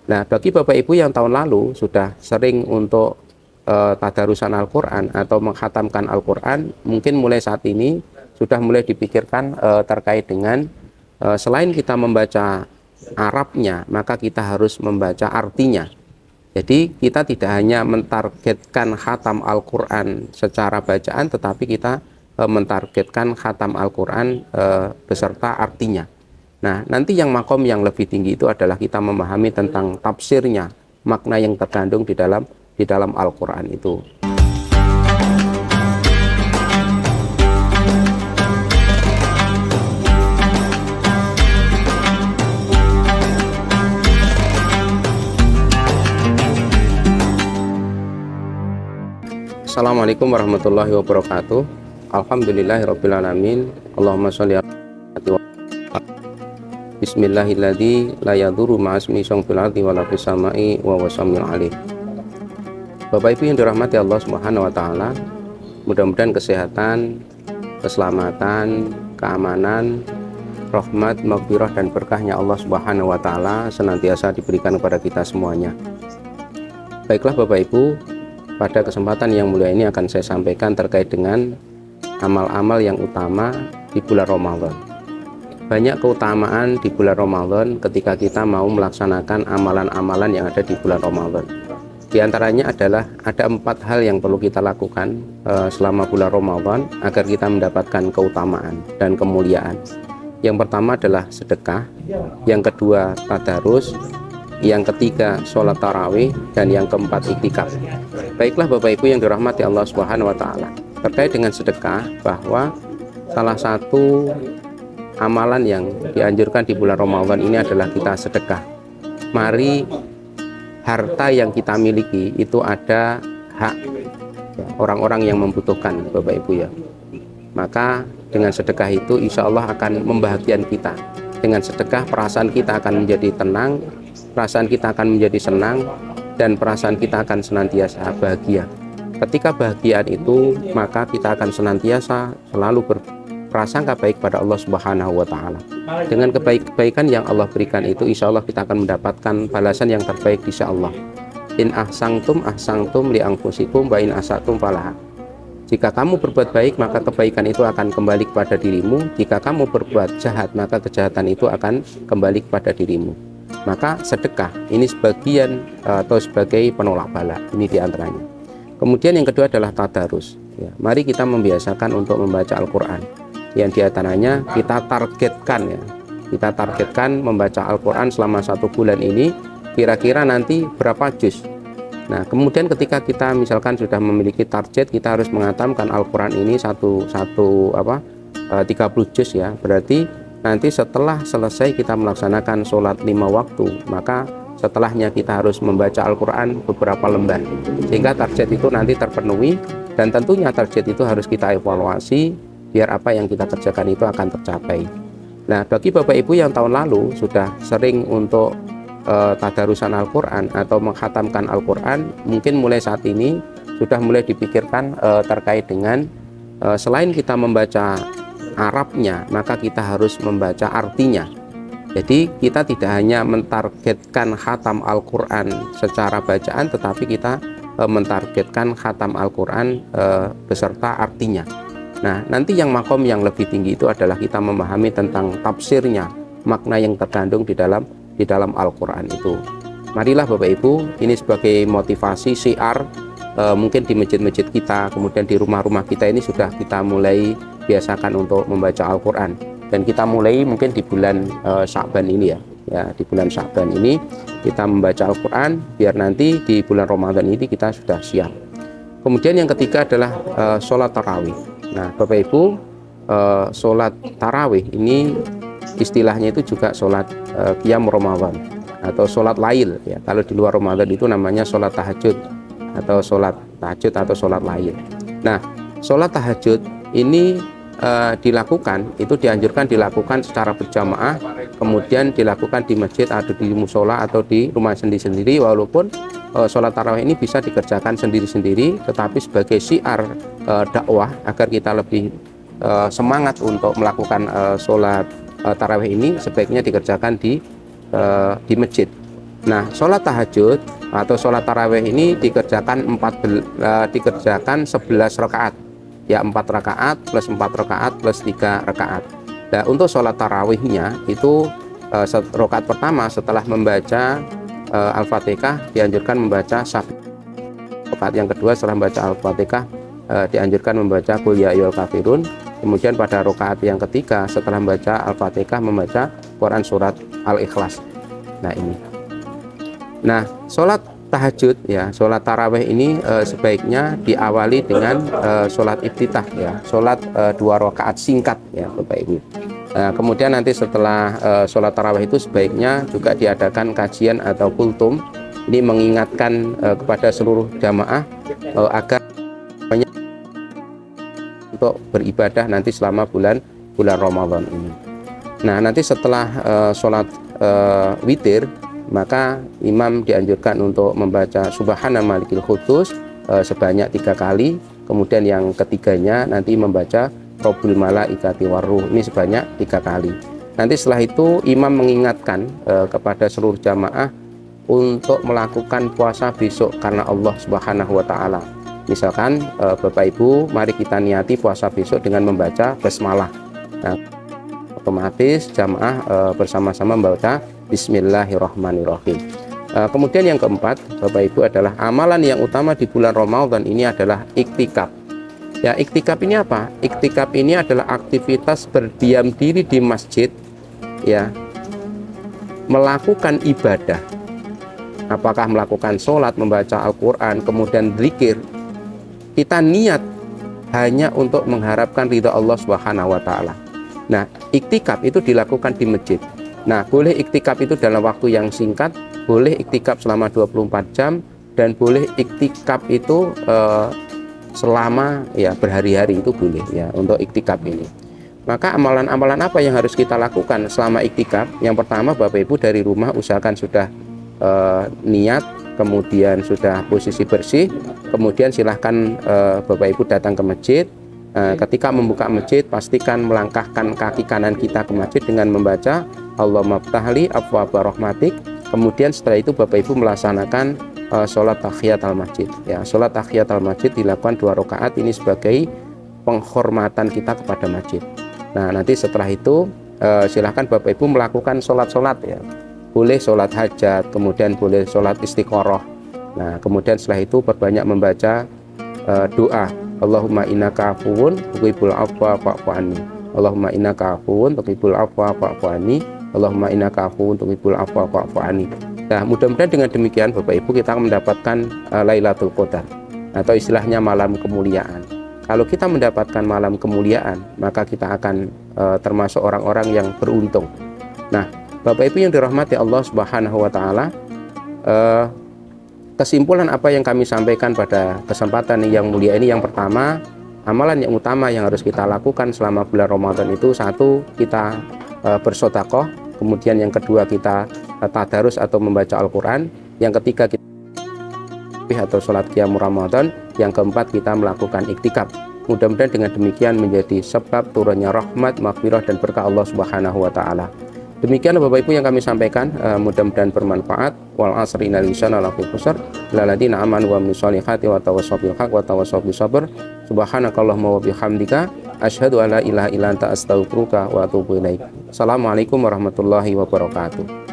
Nah, bagi Bapak Ibu yang tahun lalu sudah sering untuk tadarusan Al-Quran atau menghatamkan Al-Quran, mungkin mulai saat ini sudah mulai dipikirkan terkait dengan selain kita membaca Arabnya, maka kita harus membaca artinya. Jadi kita tidak hanya mentargetkan khatam Al-Quran secara bacaan, tetapi kita mentargetkan khatam Al-Quran beserta artinya. Nah, nanti yang makom yang lebih tinggi itu adalah kita memahami tentang tafsirnya, makna yang terkandung di dalam Al-Quran itu. Assalamualaikum warahmatullahi wabarakatuh. Alhamdulillahirrabbilalamin. Allahumma sholli ala Bismillahilladzi la yadurru ma'asmi fil ardi wala fis samai wa huwas samiul alim. Bapak Ibu yang dirahmati Allah Subhanahu wa taala, mudah-mudahan kesehatan, keselamatan, keamanan, rahmat, maghfirah dan berkahnya Allah Subhanahu wa taala senantiasa diberikan kepada kita semuanya. Baiklah Bapak Ibu, pada kesempatan yang mulia ini akan saya sampaikan terkait dengan amal-amal yang utama di bulan Ramadan. Banyak keutamaan di bulan Ramadan ketika kita mau melaksanakan amalan-amalan yang ada di bulan Ramadan. Di antaranya adalah ada 4 hal yang perlu kita lakukan selama bulan Ramadan agar kita mendapatkan keutamaan dan kemuliaan. Yang pertama adalah sedekah, yang kedua tadarus, yang ketiga sholat tarawih, dan yang keempat iktikaf. Baiklah Bapak Ibu yang dirahmati Allah Subhanahu wa taala, terkait dengan sedekah, bahwa salah satu amalan yang dianjurkan di bulan Ramadan ini adalah kita sedekah. Mari harta yang kita miliki itu ada hak orang-orang yang membutuhkan Bapak Ibu ya. Maka dengan sedekah itu insya Allah akan membahagiakan kita. Dengan sedekah perasaan kita akan menjadi tenang, perasaan kita akan menjadi senang, dan perasaan kita akan senantiasa bahagia. Ketika bahagiaan itu, maka kita akan senantiasa selalu berprasangka baik pada Allah Subhanahu wa taala. Dengan kebaikan yang Allah berikan itu, insya Allah kita akan mendapatkan balasan yang terbaik insya Allah. In ahsangtum li anfusikum wa in asatum falaha. Jika kamu berbuat baik, maka kebaikan itu akan kembali kepada dirimu. Jika kamu berbuat jahat, maka kejahatan itu akan kembali kepada dirimu. Maka sedekah ini sebagian atau sebagai penolak bala, ini diantaranya. Kemudian yang kedua adalah tadarus ya. Mari kita membiasakan untuk membaca Al-Quran, yang diantaranya kita targetkan membaca Al-Quran selama 1 bulan ini, kira-kira nanti berapa juz. Nah kemudian ketika kita misalkan sudah memiliki target, kita harus menghatamkan Al-Quran ini 30 juz ya. Berarti nanti setelah selesai kita melaksanakan sholat 5 waktu, maka setelahnya kita harus membaca Al-Quran beberapa lembar, sehingga target itu nanti terpenuhi. Dan tentunya target itu harus kita evaluasi biar apa yang kita kerjakan itu akan tercapai. Nah bagi Bapak Ibu yang tahun lalu sudah sering untuk tadarusan Al-Quran atau menghatamkan Al-Quran, mungkin mulai saat ini sudah mulai dipikirkan terkait dengan selain kita membaca Arabnya, maka kita harus membaca artinya. Jadi kita tidak hanya mentargetkan khatam Al-Quran secara bacaan, tetapi kita mentargetkan khatam Al-Quran beserta artinya. Nah nanti yang makom yang lebih tinggi itu adalah kita memahami tentang tafsirnya, makna yang terkandung di dalam Al-Quran itu. Marilah Bapak Ibu, ini sebagai motivasi syiar, mungkin di masjid-masjid kita, kemudian di rumah-rumah kita ini sudah kita mulai biasakan untuk membaca Al-Quran. Dan kita mulai mungkin di bulan Sya'ban ini ya, di bulan Sya'ban ini kita membaca Al-Quran, biar nanti di bulan Ramadan ini kita sudah siap. Kemudian yang ketiga adalah sholat tarawih. Nah Bapak Ibu, sholat tarawih ini istilahnya itu juga sholat qiyam Ramadan atau sholat lail ya. Kalau di luar Ramadan itu namanya sholat tahajud atau sholat tahajud atau sholat lail. Nah sholat tahajud ini dianjurkan dilakukan secara berjamaah, kemudian dilakukan di masjid atau di musola atau di rumah sendiri-sendiri. Walaupun sholat tarawih ini bisa dikerjakan sendiri-sendiri, tetapi sebagai syiar dakwah agar kita lebih semangat untuk melakukan sholat tarawih ini, sebaiknya dikerjakan di masjid. Nah, sholat tahajud atau sholat tarawih ini dikerjakan 11 rakaat. Ya, 4 rakaat plus 4 rakaat plus 3 rakaat. Nah, untuk sholat tarawihnya itu rakaat pertama setelah membaca Al-Fatihah dianjurkan membaca syafi'i. Rakaat yang kedua setelah membaca Al-Fatihah dianjurkan membaca Qul ya ayyuhal kafirun. Kemudian pada rakaat yang ketiga setelah membaca Al-Fatihah membaca Quran surat Al-Ikhlas. Nah, ini. Nah, sholat tahajud ya, sholat tarawih ini sebaiknya diawali dengan sholat iftitah ya, sholat 2 rakaat singkat ya Bapak Ibu. Nah, kemudian nanti setelah sholat tarawih itu sebaiknya juga diadakan kajian atau kultum. Ini mengingatkan kepada seluruh jamaah agar untuk beribadah nanti selama bulan Ramadan ini. Nah, nanti setelah sholat witir, maka imam dianjurkan untuk membaca Subhana Malikil Quddus sebanyak 3 kali. Kemudian yang ketiganya nanti membaca Rabbul Malaikati Warruh, ini sebanyak 3 kali. Nanti setelah itu imam mengingatkan kepada seluruh jamaah untuk melakukan puasa besok karena Allah Subhanahu wa taala. Misalkan Bapak Ibu, mari kita niati puasa besok dengan membaca basmalah. Nah, otomatis jamaah bersama-sama membaca Bismillahirrahmanirrahim. Kemudian yang keempat, Bapak Ibu, adalah amalan yang utama di bulan Ramadan ini adalah iktikaf. Ya, iktikaf ini apa? Iktikaf ini adalah aktivitas berdiam diri di masjid, ya, melakukan ibadah. Apakah melakukan sholat, membaca Al-Quran, kemudian zikir. Kita niat hanya untuk mengharapkan ridha Allah Subhanahu wa taala. Nah, iktikaf itu dilakukan di masjid. Nah, boleh iktikaf itu dalam waktu yang singkat, boleh iktikaf selama 24 jam, dan boleh iktikaf itu selama ya berhari-hari, itu boleh ya untuk iktikaf ini. Maka amalan-amalan apa yang harus kita lakukan selama iktikaf? Yang pertama, Bapak Ibu dari rumah usahakan sudah niat, kemudian sudah posisi bersih, kemudian silahkan Bapak Ibu datang ke masjid. Ketika membuka masjid, pastikan melangkahkan kaki kanan kita ke masjid dengan membaca Allahumma ftahli abwaaba rahmatik. Kemudian setelah itu Bapak Ibu melaksanakan sholat tahiyatul masjid. Ya, sholat tahiyatul masjid dilakukan 2 rakaat ini sebagai penghormatan kita kepada masjid. Nah, nanti setelah itu silahkan Bapak Ibu melakukan sholat-sholat ya. Boleh sholat hajat, kemudian boleh sholat istiqoroh. Nah, kemudian setelah itu perbanyak membaca doa Allahumma innaka afuwun tuhibbul afwa fa'fu anni. Allahumma innaka afuwun tuhibbul afwa fa'fu anni. Allahumma innaka afuwun tuhibbul afwa fa'fu anni. Nah, mudah-mudahan dengan demikian Bapak Ibu kita akan mendapatkan Lailatul Qadar atau istilahnya malam kemuliaan. Kalau kita mendapatkan malam kemuliaan, maka kita akan termasuk orang-orang yang beruntung. Nah, Bapak Ibu yang dirahmati Allah Subhanahu wa taala, kesimpulan apa yang kami sampaikan pada kesempatan yang mulia ini, yang pertama, amalan yang utama yang harus kita lakukan selama bulan Ramadan itu, satu, kita bersedekah, kemudian yang kedua kita tadarus atau membaca Al-Quran, yang ketiga kita atau sholat qiyamul Ramadan, yang keempat kita melakukan iktikaf. Mudah-mudahan dengan demikian menjadi sebab turunnya rahmat, maghfirah dan berkah Allah Subhanahu wa taala. Demikian Bapak Ibu yang kami sampaikan, mudah-mudahan bermanfaat. Wal asri innal insana lafi khusr illa alladziina aamanu wa amilus sholihati wa tawassaw bil haqq wa tawassaw bis sabr. Subhanakallahumma wa bihamdika asyhadu an la ilaha illa anta astaghfiruka wa atubu ilaik. Assalamualaikum warahmatullahi wabarakatuh.